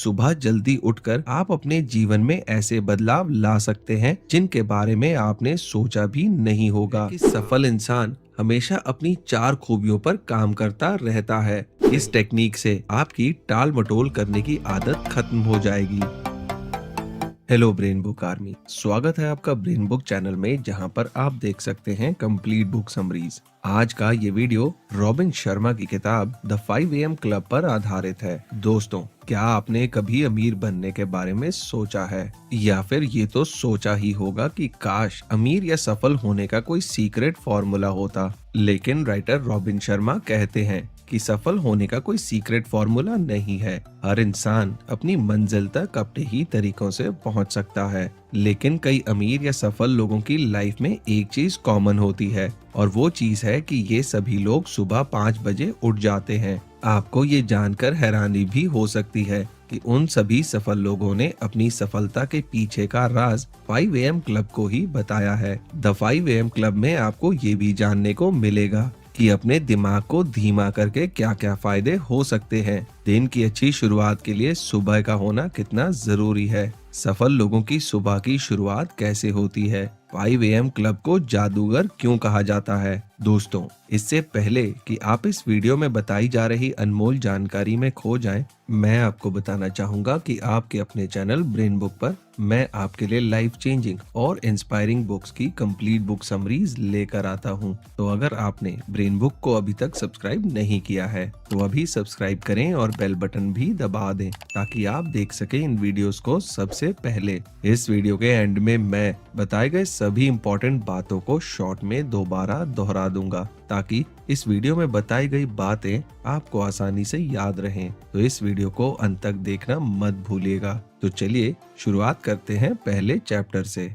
सुबह जल्दी उठकर आप अपने जीवन में ऐसे बदलाव ला सकते हैं जिनके बारे में आपने सोचा भी नहीं होगा। कि सफल इंसान हमेशा अपनी 4 खूबियों पर काम करता रहता है। इस टेक्निक से आपकी टाल मटोल करने की आदत खत्म हो जाएगी। हेलो ब्रेन बुक आर्मी, स्वागत है आपका ब्रेन बुक चैनल में, जहां पर आप देख सकते हैं कंप्लीट बुक समरीज। आज का ये वीडियो रॉबिन शर्मा की किताब द 5 AM क्लब पर आधारित है। दोस्तों, क्या आपने कभी अमीर बनने के बारे में सोचा है, या फिर ये तो सोचा ही होगा कि काश अमीर या सफल होने का कोई सीक्रेट फॉर्मूला होता। लेकिन राइटर रॉबिन शर्मा कहते हैं कि सफल होने का कोई सीक्रेट फॉर्मूला नहीं है। हर इंसान अपनी मंजिल तक अपने ही तरीकों से पहुंच सकता है। लेकिन कई अमीर या सफल लोगों की लाइफ में एक चीज कॉमन होती है, और वो चीज है कि ये सभी लोग सुबह 5 बजे उठ जाते हैं। आपको ये जानकर हैरानी भी हो सकती है कि उन सभी सफल लोगों ने अपनी सफलता के पीछे का राज 5 AM क्लब को ही बताया है। द 5 AM क्लब में आपको ये भी जानने को मिलेगा कि अपने दिमाग को धीमा करके क्या क्या फायदे हो सकते हैं। दिन की अच्छी शुरुआत के लिए सुबह का होना कितना जरूरी है। सफल लोगों की सुबह की शुरुआत कैसे होती है। 5 AM क्लब को जादूगर क्यों कहा जाता है। दोस्तों, इससे पहले कि आप इस वीडियो में बताई जा रही अनमोल जानकारी में खो जाएं, मैं आपको बताना चाहूंगा कि आपके अपने चैनल ब्रेन बुक पर मैं आपके लिए लाइफ चेंजिंग और इंस्पायरिंग बुक्स की कंप्लीट बुक समरीज लेकर आता हूं। तो अगर आपने ब्रेन बुक को अभी तक सब्सक्राइब नहीं किया है तो अभी सब्सक्राइब करें और बेल बटन भी दबा दें, ताकि आप देख सकें इन वीडियोस को सबसे पहले। इस वीडियो के एंड में मैं बताए गए सभी इम्पोर्टेंट बातों को शॉर्ट में दोबारा दोहरा दूंगा, ताकि इस वीडियो में बताई गई बातें आपको आसानी से याद रहें। तो इस वीडियो को अंत तक देखना मत भूलिएगा। तो चलिए शुरुआत करते हैं पहले चैप्टर से।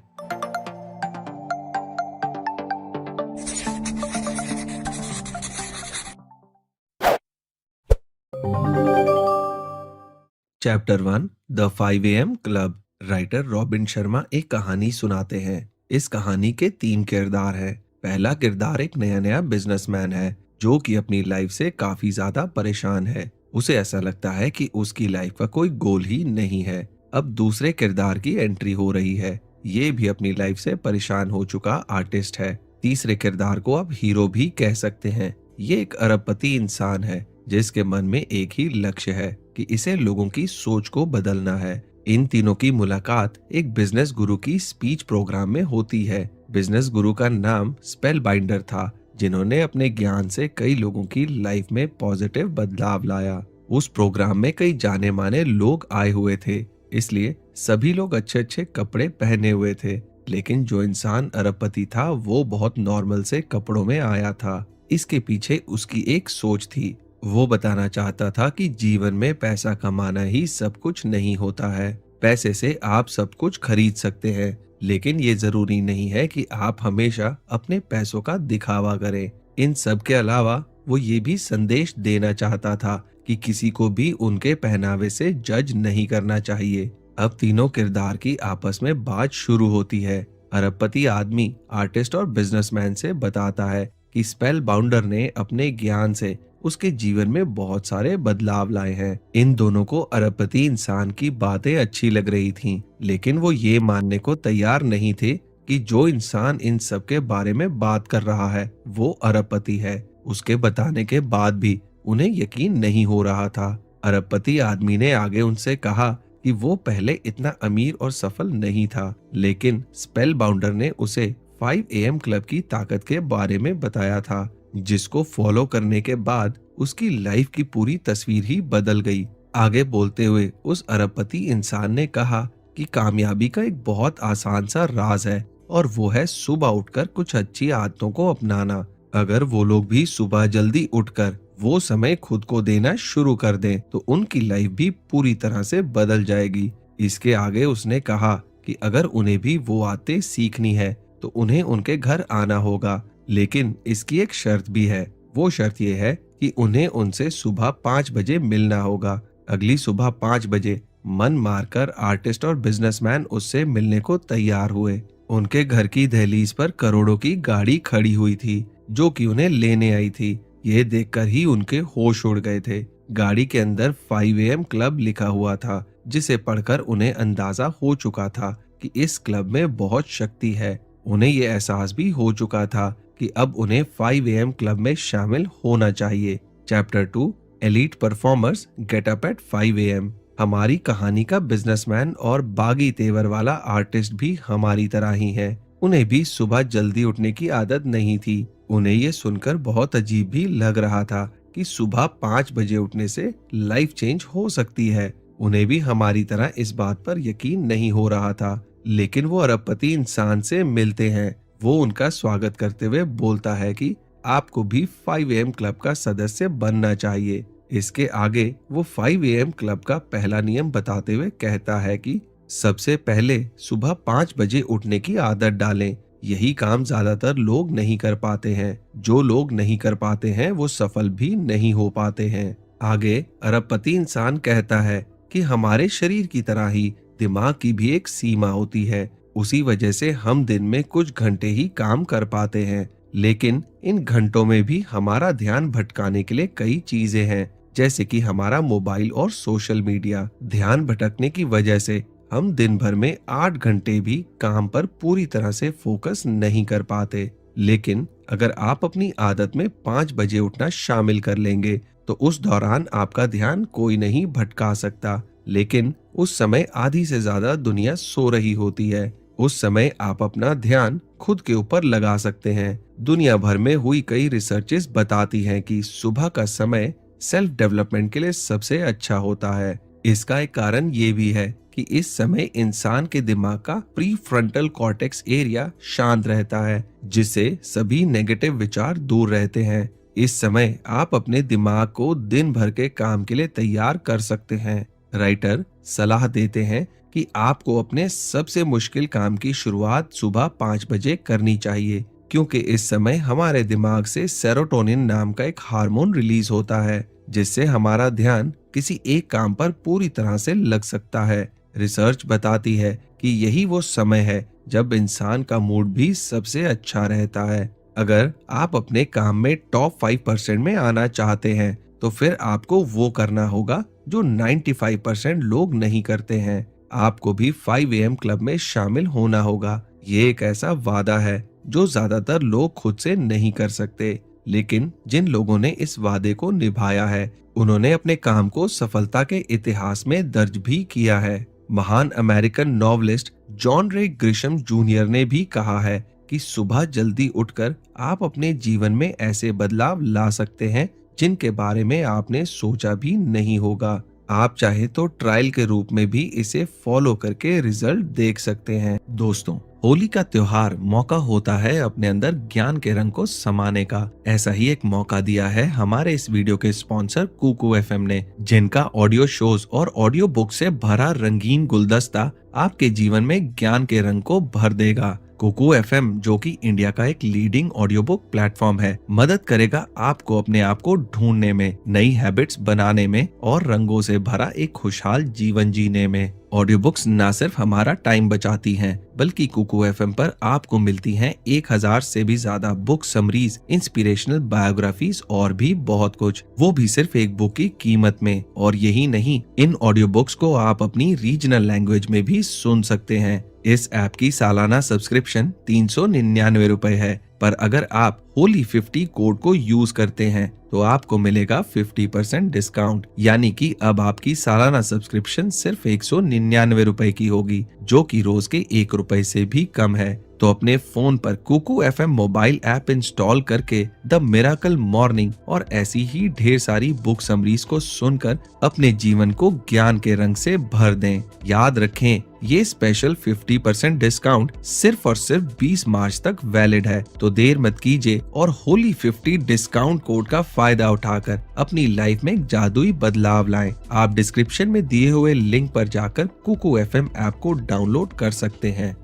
Chapter 1, the 5 AM club. Writer robin Sharma एक कहानी सुनाते हैं। इस कहानी के 3 किरदार हैं। पहला किरदार एक नया नया बिजनेसमैन है जो कि अपनी लाइफ से काफी ज्यादा परेशान है। उसे ऐसा लगता है कि उसकी लाइफ का कोई गोल ही नहीं है। अब दूसरे किरदार की एंट्री हो रही है। ये भी अपनी लाइफ से परेशान हो चुका आर्टिस्ट है। तीसरे किरदार को आप हीरो भी कह सकते हैं। ये एक अरबपति इंसान है जिसके मन में एक ही लक्ष्य है कि इसे लोगों की सोच को बदलना है। इन तीनों की मुलाकात एक बिजनेस गुरु की स्पीच प्रोग्राम में होती है। बिजनेस गुरु का नाम स्पेल बाइंडर था, जिन्होंने अपने ज्ञान से कई लोगों की लाइफ में पॉजिटिव बदलाव लाया। उस प्रोग्राम में कई जाने माने लोग आए हुए थे, इसलिए सभी लोग अच्छे अच्छे कपड़े पहने हुए थे। लेकिन जो इंसान अरबपति था वो बहुत नॉर्मल से कपड़ों में आया था। इसके पीछे उसकी एक सोच थी। वो बताना चाहता था कि जीवन में पैसा कमाना ही सब कुछ नहीं होता है। पैसे से आप सब कुछ खरीद सकते हैं, लेकिन ये जरूरी नहीं है कि आप हमेशा अपने पैसों का दिखावा करें। इन सब के अलावा वो ये भी संदेश देना चाहता था कि किसी को भी उनके पहनावे से जज नहीं करना चाहिए। अब तीनों किरदार की आपस में बात शुरू होती है। अरबपति आदमी आर्टिस्ट और बिजनेसमैन से बताता है कि स्पेल बाउंडर ने अपने ज्ञान से उसके जीवन में बहुत सारे बदलाव लाए हैं। इन दोनों को अरबपति इंसान की बातें अच्छी लग रही थीं, लेकिन वो ये मानने को तैयार नहीं थे कि जो इंसान इन सब के बारे में बात कर रहा है वो अरबपति है। उसके बताने के बाद भी उन्हें यकीन नहीं हो रहा था। अरबपति आदमी ने आगे उनसे कहा कि वो पहले इतना अमीर और सफल नहीं था, लेकिन स्पेल बाउंडर ने उसे 5 AM क्लब की ताकत के बारे में बताया था, जिसको फॉलो करने के बाद उसकी लाइफ की पूरी तस्वीर ही बदल गई। आगे बोलते हुए उस अरबपति इंसान ने कहा कि कामयाबी का एक बहुत आसान सा राज है, और वो है सुबह उठकर कुछ अच्छी आदतों को अपनाना। अगर वो लोग भी सुबह जल्दी उठकर वो समय खुद को देना शुरू कर दें तो उनकी लाइफ भी पूरी तरह से बदल जाएगी। इसके आगे उसने कहा कि अगर उन्हें भी वो आदतें सीखनी है तो उन्हें उनके घर आना होगा, लेकिन इसकी एक शर्त भी है। वो शर्त ये है कि उन्हें उनसे सुबह 5 बजे मिलना होगा। अगली सुबह 5 बजे मन मारकर आर्टिस्ट और बिजनेसमैन उससे मिलने को तैयार हुए। उनके घर की दहलीज पर करोड़ों की गाड़ी खड़ी हुई थी जो कि उन्हें लेने आई थी। ये देखकर ही उनके होश उड़ गए थे। गाड़ी के अंदर 5 AM क्लब लिखा हुआ था, जिसे पढ़कर उन्हें अंदाजा हो चुका था कि इस क्लब में बहुत शक्ति है। उन्हें ये एहसास भी हो चुका था कि अब उन्हें 5 AM क्लब में शामिल होना चाहिए। Chapter 2, elite performers get up at 5 AM। हमारी कहानी का बिजनेसमैन और बागी तेवर वाला आर्टिस्ट भी हमारी तरह ही है। उन्हें भी सुबह जल्दी उठने की आदत नहीं थी। उन्हें ये सुनकर बहुत अजीब भी लग रहा था कि सुबह 5 बजे उठने से लाइफ चेंज हो सकती है। उन्हें भी हमारी तरह इस बात पर यकीन नहीं हो रहा था। लेकिन वो अरबपति इंसान से मिलते हैं। वो उनका स्वागत करते हुए बोलता है कि आपको भी 5 AM क्लब का सदस्य बनना चाहिए। इसके आगे वो 5 AM क्लब का पहला नियम बताते हुए कहता है कि सबसे पहले सुबह 5 बजे उठने की आदत डालें। यही काम ज्यादातर लोग नहीं कर पाते हैं। जो लोग नहीं कर पाते हैं वो सफल भी नहीं हो पाते हैं। आगे अरबपति इंसान कहता है कि हमारे शरीर की तरह ही दिमाग की भी एक सीमा होती है। उसी वजह से हम दिन में कुछ घंटे ही काम कर पाते हैं, लेकिन इन घंटों में भी हमारा ध्यान भटकाने के लिए कई चीजें हैं, जैसे कि हमारा मोबाइल और सोशल मीडिया। ध्यान भटकने की वजह से हम दिन भर में 8 घंटे भी काम पर पूरी तरह से फोकस नहीं कर पाते। लेकिन अगर आप अपनी आदत में 5 बजे उठना शामिल कर लेंगे तो उस दौरान आपका ध्यान कोई नहीं भटका सकता। लेकिन उस समय आधी से ज्यादा दुनिया सो रही होती है। उस समय आप अपना ध्यान खुद के ऊपर लगा सकते हैं। दुनिया भर में हुई कई रिसर्चेस बताती हैं कि सुबह का समय सेल्फ डेवलपमेंट के लिए सबसे अच्छा होता है। इसका एक कारण ये भी है कि इस समय इंसान के दिमाग का प्री फ्रंटल कॉर्टेक्स एरिया शांत रहता है, जिससे सभी नेगेटिव विचार दूर रहते हैं। इस समय आप अपने दिमाग को दिन भर के काम के लिए तैयार कर सकते हैं। राइटर सलाह देते हैं कि आपको अपने सबसे मुश्किल काम की शुरुआत सुबह 5 बजे करनी चाहिए, क्योंकि इस समय हमारे दिमाग से सेरोटोनिन नाम का एक हार्मोन रिलीज होता है, जिससे हमारा ध्यान किसी एक काम पर पूरी तरह से लग सकता है। रिसर्च बताती है कि यही वो समय है जब इंसान का मूड भी सबसे अच्छा रहता है। अगर आप अपने काम में टॉप 5% में आना चाहते हैं तो फिर आपको वो करना होगा जो 95% लोग नहीं करते हैं। आपको भी 5 AM क्लब में शामिल होना होगा। ये एक ऐसा वादा है जो ज्यादातर लोग खुद से नहीं कर सकते, लेकिन जिन लोगों ने इस वादे को निभाया है उन्होंने अपने काम को सफलता के इतिहास में दर्ज भी किया है। महान अमेरिकन नॉवलिस्ट जॉन रे ग्रिशम जूनियर ने भी कहा है कि सुबह जल्दी उठकर आप अपने जीवन में ऐसे बदलाव ला सकते हैं जिनके बारे में आपने सोचा भी नहीं होगा। आप चाहे तो ट्रायल के रूप में भी इसे फॉलो करके रिजल्ट देख सकते हैं। दोस्तों, होली का त्योहार मौका होता है अपने अंदर ज्ञान के रंग को समाने का। ऐसा ही एक मौका दिया है हमारे इस वीडियो के स्पॉन्सर कुकू FM ने, जिनका ऑडियो शोज और ऑडियो बुक से भरा रंगीन गुलदस्ता आपके जीवन में ज्ञान के रंग को भर देगा। कुकू FM, जो कि इंडिया का एक लीडिंग ऑडियो बुक प्लेटफॉर्म है, मदद करेगा आपको अपने आप को ढूंढने में, नई हैबिट्स बनाने में और रंगों से भरा एक खुशहाल जीवन जीने में। ऑडियो बुक्स न सिर्फ हमारा टाइम बचाती हैं, बल्कि कुकू FM पर आपको मिलती हैं 1000 से भी ज्यादा बुक समरीज, इंस्पिरेशनल बायोग्राफीज और भी बहुत कुछ, वो भी सिर्फ एक बुक की कीमत में। और यही नहीं, इन ऑडियो बुक्स को आप अपनी रीजनल लैंग्वेज में भी सुन सकते हैं। इस ऐप की सालाना सब्सक्रिप्शन 399 रुपए है, पर अगर आप होली 50 कोड को यूज करते हैं तो आपको मिलेगा 50% डिस्काउंट। यानी कि अब आपकी सालाना सब्सक्रिप्शन सिर्फ 199 रुपए की होगी, जो कि रोज के 1 रुपए से भी कम है। तो अपने फोन पर Kuku FM mobile app install करके द मिरेकल मॉर्निंग और ऐसी ही ढेर सारी बुक समरीज को सुनकर अपने जीवन को ज्ञान के रंग से भर दें। याद रखें, ये स्पेशल 50% डिस्काउंट सिर्फ और सिर्फ 20 मार्च तक वैलिड है, तो देर मत कीजिए और होली 50 डिस्काउंट कोड का फायदा उठाकर अपनी लाइफ में एक जादुई बदलाव लाएं। आप डिस्क्रिप्शन में दिए हुए लिंक पर जाकर कुकू FM ऐप को डाउनलोड कर सकते हैं।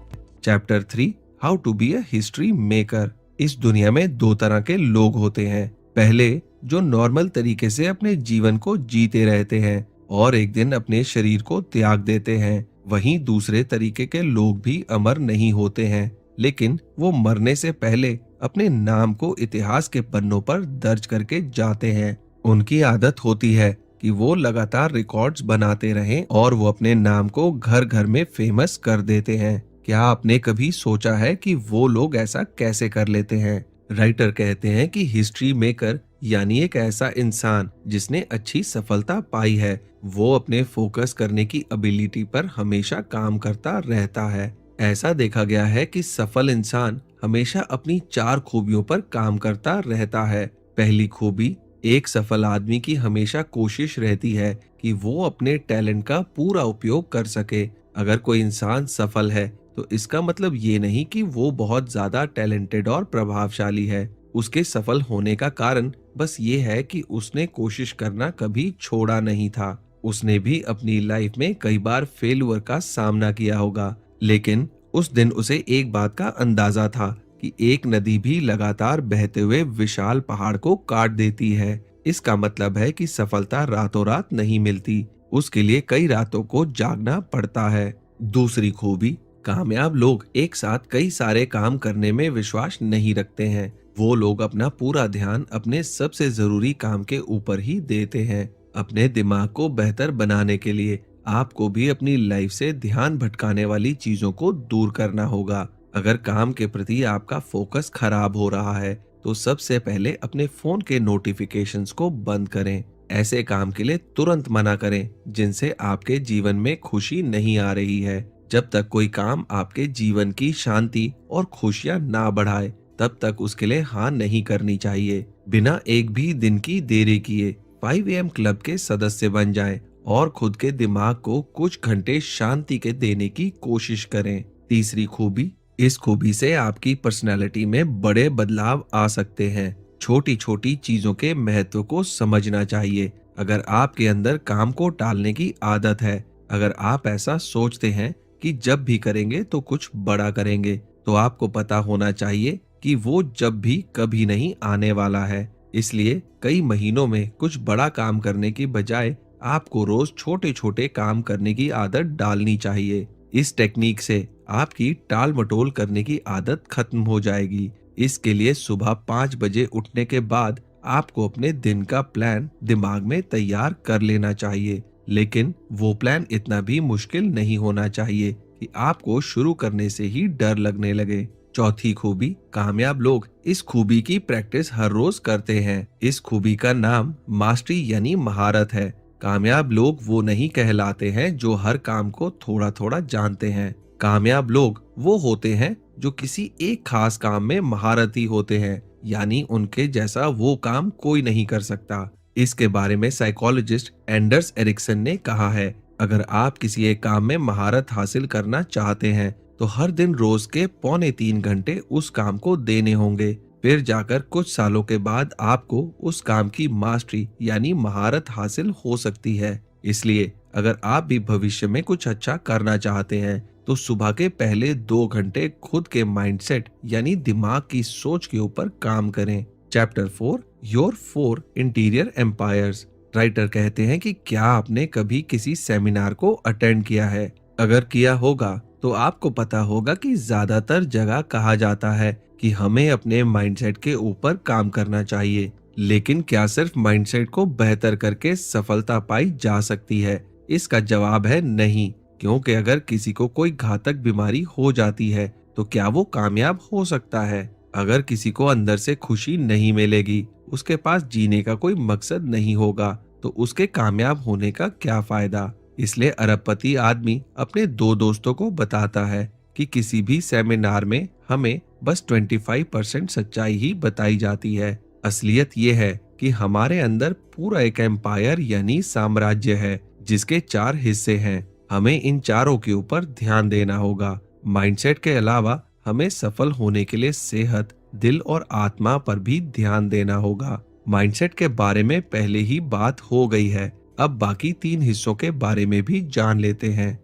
Chapter 3, how to be a history maker. इस दुनिया में 2 तरह के लोग होते हैं। पहले, जो नॉर्मल तरीके से अपने जीवन को जीते रहते हैं और एक दिन अपने शरीर को त्याग देते हैं। वहीं दूसरे तरीके के लोग भी अमर नहीं होते हैं, लेकिन वो मरने से पहले अपने नाम को इतिहास के पन्नों पर दर्ज करके जाते हैं। उनकी आदत होती है कि वो लगातार रिकॉर्ड्स बनाते रहें और वो अपने नाम को घर घर में फेमस कर देते हैं। क्या आपने कभी सोचा है कि वो लोग ऐसा कैसे कर लेते हैं? राइटर कहते हैं कि हिस्ट्री मेकर यानी एक ऐसा इंसान जिसने अच्छी सफलता पाई है, वो अपने फोकस करने की एबिलिटी पर हमेशा काम करता रहता है। ऐसा देखा गया है कि सफल इंसान हमेशा अपनी 4 खूबियों पर काम करता रहता है। पहली खूबी, एक सफल आदमी की हमेशा कोशिश रहती है कि वो अपने टैलेंट का पूरा उपयोग कर सके। अगर कोई इंसान सफल है तो इसका मतलब ये नहीं कि वो बहुत ज्यादा टैलेंटेड और प्रभावशाली है। उसके सफल होने का कारण बस ये है कि उसने कोशिश करना कभी छोड़ा नहीं था। उसने भी अपनी लाइफ में कई बार फेल्यूर का सामना किया होगा, लेकिन उस दिन उसे एक बात का अंदाजा था कि एक नदी भी लगातार बहते हुए विशाल पहाड़ को काट देती है। इसका मतलब है कि सफलता रातों रात नहीं मिलती, उसके लिए कई रातों को जागना पड़ता है। दूसरी खूबी, कामयाब लोग एक साथ कई सारे काम करने में विश्वास नहीं रखते हैं। वो लोग अपना पूरा ध्यान अपने सबसे जरूरी काम के ऊपर ही देते हैं। अपने दिमाग को बेहतर बनाने के लिए आपको भी अपनी लाइफ से ध्यान भटकाने वाली चीजों को दूर करना होगा। अगर काम के प्रति आपका फोकस खराब हो रहा है तो सबसे पहले अपने फोन के नोटिफिकेशंस को बंद करें। ऐसे काम के लिए तुरंत मना करें जिनसे आपके जीवन में खुशी नहीं आ रही है। जब तक कोई काम आपके जीवन की शांति और खुशियां ना बढ़ाए तब तक उसके लिए हाँ नहीं करनी चाहिए। बिना एक भी दिन की देरी किए 5 AM क्लब के सदस्य बन जाएं और खुद के दिमाग को कुछ घंटे शांति के देने की कोशिश करें। तीसरी खूबी, इस खूबी से आपकी पर्सनैलिटी में बड़े बदलाव आ सकते हैं। छोटी छोटी चीजों के महत्व को समझना चाहिए। अगर आपके अंदर काम को टालने की आदत है, अगर आप ऐसा सोचते हैं कि जब भी करेंगे तो कुछ बड़ा करेंगे, तो आपको पता होना चाहिए कि वो जब भी कभी नहीं आने वाला है। इसलिए कई महीनों में कुछ बड़ा काम करने की बजाय आपको रोज छोटे छोटे काम करने की आदत डालनी चाहिए। इस टेक्निक से आपकी टाल मटोल करने की आदत खत्म हो जाएगी। इसके लिए सुबह 5 बजे उठने के बाद आपको अपने दिन का प्लान दिमाग में तैयार कर लेना चाहिए, लेकिन वो प्लान इतना भी मुश्किल नहीं होना चाहिए कि आपको शुरू करने से ही डर लगने लगे। चौथी खूबी, कामयाब लोग इस खूबी की प्रैक्टिस हर रोज करते हैं। इस खूबी का नाम मास्टरी यानी महारत है। कामयाब लोग वो नहीं कहलाते हैं जो हर काम को थोड़ा थोड़ा जानते हैं। कामयाब लोग वो होते हैं जो किसी एक खास काम में महारती होते हैं, यानी उनके जैसा वो काम कोई नहीं कर सकता। इसके बारे में साइकोलॉजिस्ट एंडर्स एरिक्सन ने कहा है, अगर आप किसी एक काम में महारत हासिल करना चाहते हैं तो हर दिन रोज के 2.25 घंटे उस काम को देने होंगे। फिर जाकर कुछ सालों के बाद आपको उस काम की मास्टरी यानी महारत हासिल हो सकती है। इसलिए अगर आप भी भविष्य में कुछ अच्छा करना चाहते हैं तो सुबह के पहले 2 घंटे खुद के माइंडसेट यानी दिमाग की सोच के ऊपर काम करें। Chapter 4, your 4 interior empires. Writer कहते हैं कि क्या आपने कभी किसी सेमिनार को अटेंड किया है? अगर किया होगा तो आपको पता होगा कि ज्यादातर जगह कहा जाता है कि हमें अपने माइंडसेट के ऊपर काम करना चाहिए, लेकिन क्या सिर्फ माइंडसेट को बेहतर करके सफलता पाई जा सकती है? इसका जवाब है नहीं, क्योंकि अगर किसी को कोई घातक बीमारी हो जाती है तो क्या वो कामयाब हो सकता है? अगर किसी को अंदर से खुशी नहीं मिलेगी, उसके पास जीने का कोई मकसद नहीं होगा, तो उसके कामयाब होने का क्या फायदा? इसलिए अरबपति आदमी अपने 2 दोस्तों को बताता है कि किसी भी सेमिनार में हमें बस 25% सच्चाई ही बताई जाती है। असलियत ये है कि हमारे अंदर पूरा एक एम्पायर यानी साम्राज्य है जिसके 4 हिस्से हैं। हमें इन चारों के ऊपर ध्यान देना होगा। माइंडसेट के अलावा हमें सफल होने के लिए सेहत, दिल और आत्मा पर भी ध्यान देना होगा। माइंडसेट के बारे में पहले ही बात हो गई है, अब बाकी 3 हिस्सों के बारे में भी जान लेते हैं।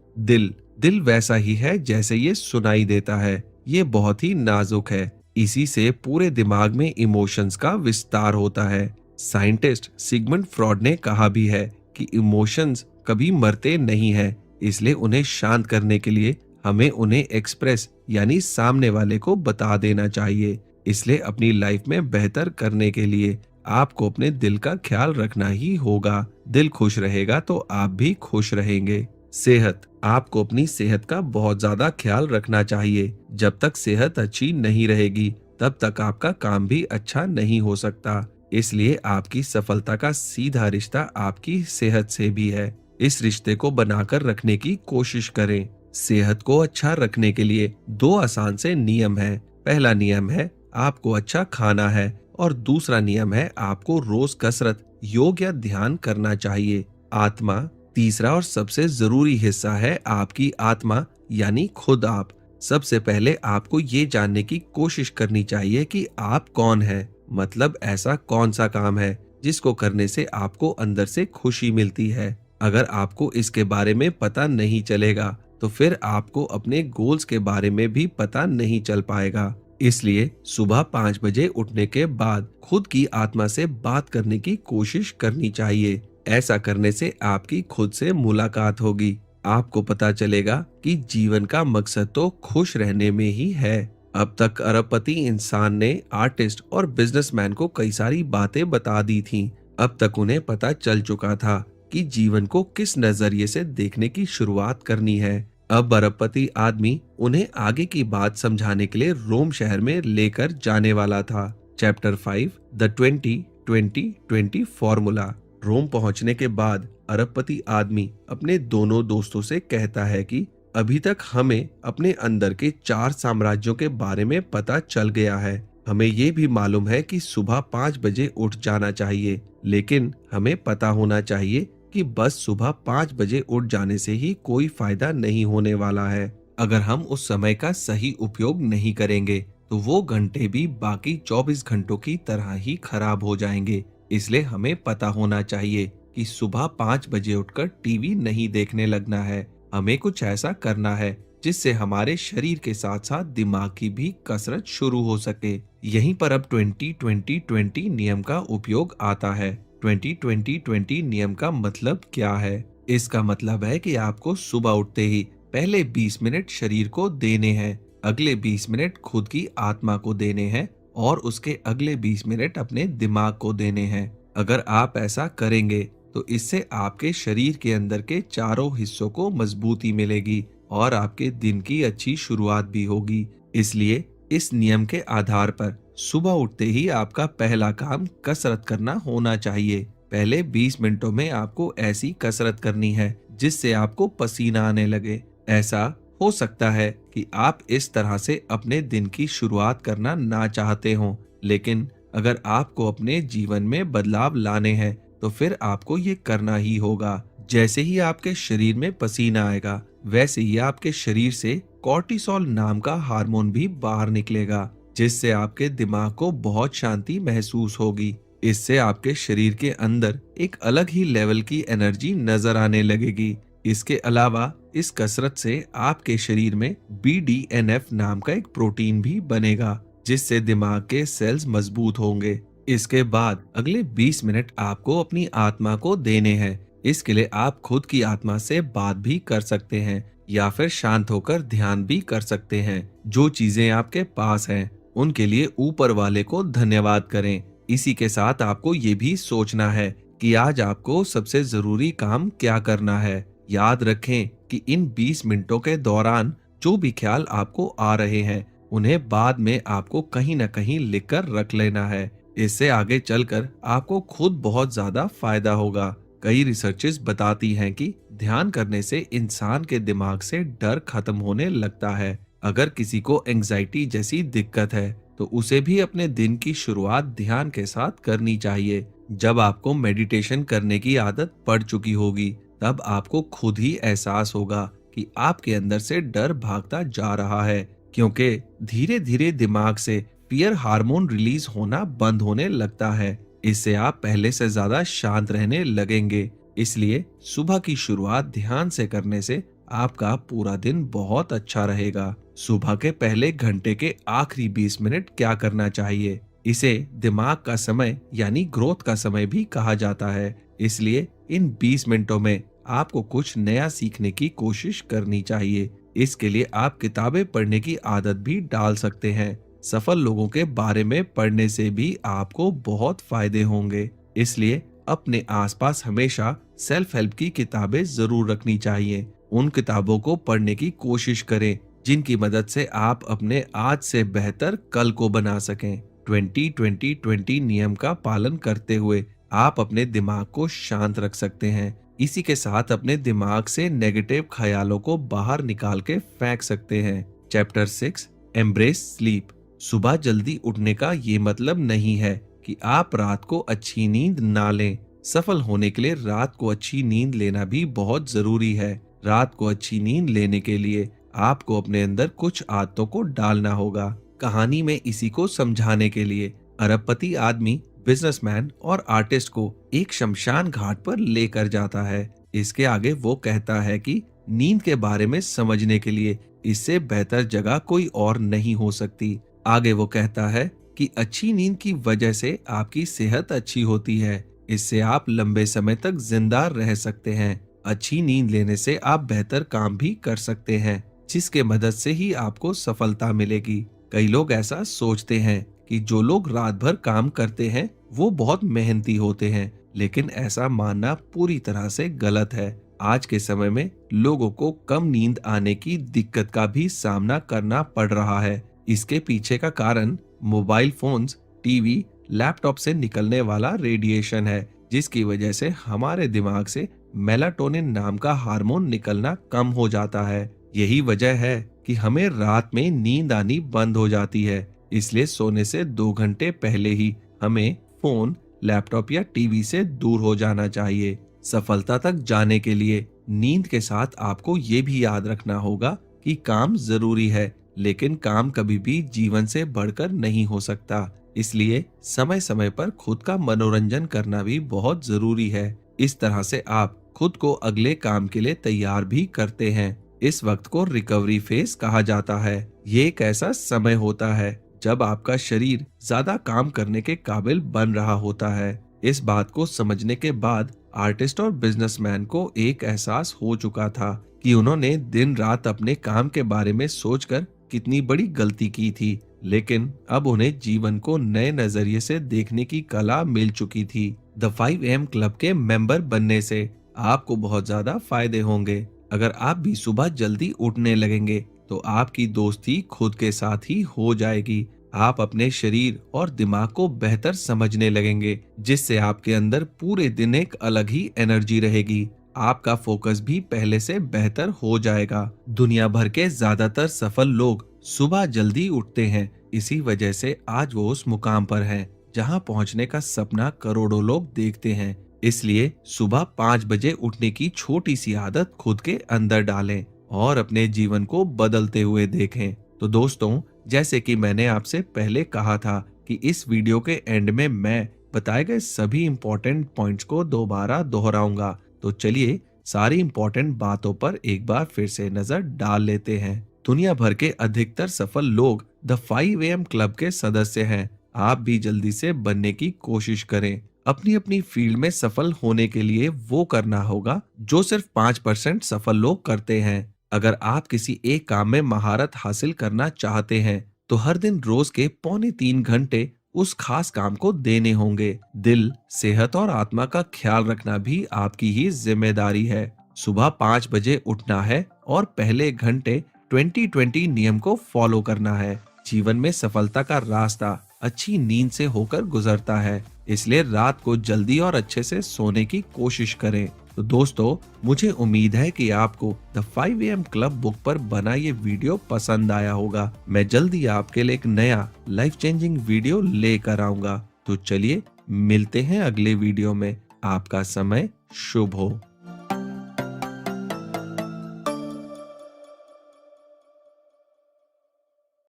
दिल वैसा ही है जैसे ये सुनाई देता है। ये बहुत ही नाजुक है। इसी से पूरे दिमाग में इमोशंस का विस्तार होता है। साइंटिस्ट सिगमंड फ्रॉड ने कहा भी है कि इमोशंस कभी मरते नहीं हैं, इसलिए उन्हें शांत करने के लिए हमें उन्हें एक्सप्रेस यानी सामने वाले को बता देना चाहिए। इसलिए अपनी लाइफ में बेहतर करने के लिए आपको अपने दिल का ख्याल रखना ही होगा। दिल खुश रहेगा तो आप भी खुश रहेंगे। सेहत, आपको अपनी सेहत का बहुत ज्यादा ख्याल रखना चाहिए। जब तक सेहत अच्छी नहीं रहेगी तब तक आपका काम भी अच्छा नहीं हो सकता। इसलिए आपकी सफलता का सीधा रिश्ता आपकी सेहत से भी है। इस रिश्ते को बनाकर रखने की कोशिश करें। सेहत को अच्छा रखने के लिए दो आसान से नियम हैं। पहला नियम है आपको अच्छा खाना है और दूसरा नियम है आपको रोज कसरत, योग या ध्यान करना चाहिए। आत्मा, तीसरा और सबसे जरूरी हिस्सा है आपकी आत्मा, यानी खुद आप। सबसे पहले आपको ये जानने की कोशिश करनी चाहिए कि आप कौन हैं। मतलब ऐसा कौन सा काम है जिसको करने से आपको अंदर से खुशी मिलती है। अगर आपको इसके बारे में पता नहीं चलेगा तो फिर आपको अपने गोल्स के बारे में भी पता नहीं चल पाएगा। इसलिए सुबह 5 बजे उठने के बाद खुद की आत्मा से बात करने की कोशिश करनी चाहिए। ऐसा करने से आपकी खुद से मुलाकात होगी। आपको पता चलेगा कि जीवन का मकसद तो खुश रहने में ही है। अब तक अरबपति इंसान ने आर्टिस्ट और बिजनेसमैन को कई सारी बातें बता दी थीं। अब तक उन्हें पता चल चुका था कि जीवन को किस नजरिए से देखने की शुरुआत करनी है। अब अरबपति आदमी उन्हें आगे की बात समझाने के लिए रोम शहर में लेकर जाने वाला था। Chapter 5, the 20-20-20 formula. रोम पहुंचने के बाद अरबपति आदमी अपने दोनों दोस्तों से कहता है कि अभी तक हमें अपने अंदर के 4 साम्राज्यों के बारे में पता चल गया है। हमें ये भी मालूम है कि सुबह 5 बजे उठ जाना चाहिए, लेकिन हमें पता होना चाहिए कि बस सुबह 5 बजे उठ जाने से ही कोई फायदा नहीं होने वाला है। अगर हम उस समय का सही उपयोग नहीं करेंगे तो वो घंटे भी बाकी 24 घंटों की तरह ही खराब हो जाएंगे। इसलिए हमें पता होना चाहिए कि सुबह 5 बजे उठकर टीवी नहीं देखने लगना है। हमें कुछ ऐसा करना है जिससे हमारे शरीर के साथ साथ दिमाग की भी कसरत शुरू हो सके। यहीं पर अब 20-20-20 नियम का उपयोग आता है। 20-20-20 नियम का मतलब क्या है? इसका मतलब है कि आपको सुबह उठते ही पहले 20 मिनट शरीर को देने हैं, अगले 20 मिनट खुद की आत्मा को देने हैं और उसके अगले 20 मिनट अपने दिमाग को देने हैं। अगर आप ऐसा करेंगे तो इससे आपके शरीर के अंदर के चारों हिस्सों को मजबूती मिलेगी और आपके दिन की अच्छी शुरुआत भी होगी। इसलिए इस नियम के आधार पर सुबह उठते ही आपका पहला काम कसरत करना होना चाहिए। पहले 20 मिनटों में आपको ऐसी कसरत करनी है जिससे आपको पसीना आने लगे। ऐसा हो सकता है कि आप इस तरह से अपने दिन की शुरुआत करना ना चाहते हो, लेकिन अगर आपको अपने जीवन में बदलाव लाने हैं तो फिर आपको ये करना ही होगा। जैसे ही आपके शरीर में पसीना आएगा वैसे ही आपके शरीर से कॉर्टिसोल नाम का हार्मोन भी बाहर निकलेगा, जिससे आपके दिमाग को बहुत शांति महसूस होगी। इससे आपके शरीर के अंदर एक अलग ही लेवल की एनर्जी नजर आने लगेगी। इसके अलावा इस कसरत से आपके शरीर में BDNF नाम का एक प्रोटीन भी बनेगा, जिससे दिमाग के सेल्स मजबूत होंगे। इसके बाद अगले 20 मिनट आपको अपनी आत्मा को देने हैं। इसके लिए आप खुद की आत्मा से बात भी कर सकते हैं या फिर शांत होकर ध्यान भी कर सकते हैं। जो चीजें आपके पास हैं उनके लिए ऊपर वाले को धन्यवाद करें। इसी के साथ आपको ये भी सोचना है कि आज आपको सबसे जरूरी काम क्या करना है। याद रखें कि इन 20 मिनटों के दौरान जो भी ख्याल आपको आ रहे हैं उन्हें बाद में आपको कहीं न कहीं लिखकर रख लेना है। इससे आगे चलकर आपको खुद बहुत ज्यादा फायदा होगा। कई रिसर्चेस बताती हैं कि ध्यान करने से इंसान के दिमाग से डर खत्म होने लगता है। अगर किसी को एंजाइटी जैसी दिक्कत है तो उसे भी अपने दिन की शुरुआत ध्यान के साथ करनी चाहिए। जब आपको मेडिटेशन करने की आदत पड़ चुकी होगी तब आपको खुद ही एहसास होगा कि आपके अंदर से डर भागता जा रहा है, क्योंकि धीरे धीरे दिमाग से फियर हार्मोन रिलीज होना बंद होने लगता है। इससे आप पहले से ज्यादा शांत रहने लगेंगे। इसलिए सुबह की शुरुआत ध्यान से करने से आपका पूरा दिन बहुत अच्छा रहेगा। सुबह के पहले घंटे के आखिरी 20 मिनट क्या करना चाहिए? इसे दिमाग का समय यानी ग्रोथ का समय भी कहा जाता है। इसलिए इन 20 मिनटों में आपको कुछ नया सीखने की कोशिश करनी चाहिए। इसके लिए आप किताबें पढ़ने की आदत भी डाल सकते हैं। सफल लोगों के बारे में पढ़ने से भी आपको बहुत फायदे होंगे। इसलिए अपने आसपास हमेशा सेल्फ हेल्प की किताबें जरूर रखनी चाहिए। उन किताबों को पढ़ने की कोशिश करें जिनकी मदद से आप अपने आज से बेहतर कल को बना सकें। 20-20-20 नियम का पालन करते हुए आप अपने दिमाग को शांत रख सकते हैं। इसी के साथ अपने दिमाग से नेगेटिव ख्यालों को बाहर निकाल के फेंक सकते हैं। Chapter 6, embrace sleep. सुबह जल्दी उठने का ये मतलब नहीं है कि आप रात को अच्छी नींद ना लें। सफल होने के लिए रात को अच्छी नींद लेना भी बहुत जरूरी है। रात को अच्छी नींद लेने के लिए आपको अपने अंदर कुछ आदतों को डालना होगा। कहानी में इसी को समझाने के लिए अरबपति आदमी बिजनेसमैन और आर्टिस्ट को एक शमशान घाट पर लेकर जाता है। इसके आगे वो कहता है कि नींद के बारे में समझने के लिए इससे बेहतर जगह कोई और नहीं हो सकती। आगे वो कहता है कि अच्छी नींद की वजह से आपकी सेहत अच्छी होती है। इससे आप लंबे समय तक जिंदा रह सकते हैं। अच्छी नींद लेने से आप बेहतर काम भी कर सकते हैं, जिसके मदद से ही आपको सफलता मिलेगी। कई लोग ऐसा सोचते हैं कि जो लोग रात भर काम करते हैं वो बहुत मेहनती होते हैं, लेकिन ऐसा मानना पूरी तरह से गलत है। आज के समय में लोगों को कम नींद आने की दिक्कत का भी सामना करना पड़ रहा है। इसके पीछे का कारण मोबाइल फोन्स, टीवी, लैपटॉप से निकलने वाला रेडिएशन है, जिसकी वजह से हमारे दिमाग से मेलाटोनिन नाम का हार्मोन निकलना कम हो जाता है। यही वजह है कि हमें रात में नींद आनी बंद हो जाती है। इसलिए सोने से 2 घंटे पहले ही हमें फोन, लैपटॉप या टीवी से दूर हो जाना चाहिए। सफलता तक जाने के लिए नींद के साथ आपको ये भी याद रखना होगा कि काम जरूरी है, लेकिन काम कभी भी जीवन से बढ़कर नहीं हो सकता। इसलिए समय समय पर खुद का मनोरंजन करना भी बहुत जरूरी है। इस तरह से आप खुद को अगले काम के लिए तैयार भी करते हैं। इस वक्त को रिकवरी फेज कहा जाता है। ये एक ऐसा समय होता है जब आपका शरीर ज्यादा काम करने के काबिल बन रहा होता है। इस बात को समझने के बाद आर्टिस्ट और बिजनेसमैन को एक एहसास हो चुका था कि उन्होंने दिन रात अपने काम के बारे में सोचकर कितनी बड़ी गलती की थी, लेकिन अब उन्हें जीवन को नए नजरिए से देखने की कला मिल चुकी थी। द 5 AM क्लब के मेंबर बनने से आपको बहुत ज्यादा फायदे होंगे। अगर आप भी सुबह जल्दी उठने लगेंगे तो आपकी दोस्ती खुद के साथ ही हो जाएगी। आप अपने शरीर और दिमाग को बेहतर समझने लगेंगे, जिससे आपके अंदर पूरे दिन एक अलग ही एनर्जी रहेगी। आपका फोकस भी पहले से बेहतर हो जाएगा। दुनिया भर के ज्यादातर सफल लोग सुबह जल्दी उठते हैं। इसी वजह से आज वो उस मुकाम पर हैं जहां पहुंचने का सपना करोड़ों लोग देखते हैं। इसलिए सुबह 5 बजे उठने की छोटी सी आदत खुद के अंदर डालें और अपने जीवन को बदलते हुए देखें। तो दोस्तों, जैसे कि मैंने आपसे पहले कहा था कि इस वीडियो के एंड में मैं बताए गए सभी इंपॉर्टेंट पॉइंट्स को दोबारा दोहराऊंगा। तो चलिए सारी इंपॉर्टेंट बातों पर एक बार फिर से नजर डाल लेते हैं। दुनिया भर के अधिकतर सफल लोग द 5 AM क्लब के सदस्य हैं। आप भी जल्दी से बनने की कोशिश करें। अपनी अपनी फील्ड में सफल होने के लिए वो करना होगा जो सिर्फ 5% सफल लोग करते हैं। अगर आप किसी एक काम में महारत हासिल करना चाहते हैं तो हर दिन रोज के 2.25 घंटे उस खास काम को देने होंगे। दिल, सेहत और आत्मा का ख्याल रखना भी आपकी ही जिम्मेदारी है। सुबह 5 बजे उठना है और पहले घंटे 20-20 नियम को फॉलो करना है। जीवन में सफलता का रास्ता अच्छी नींद से होकर गुजरता है, इसलिए रात को जल्दी और अच्छे से सोने की कोशिश करें। तो दोस्तों, मुझे उम्मीद है कि आपको द 5 AM क्लब बुक पर बना ये वीडियो पसंद आया होगा। मैं जल्दी आपके लिए एक नया लाइफ चेंजिंग वीडियो लेकर आऊंगा। तो चलिए मिलते हैं अगले वीडियो में। आपका समय शुभ हो।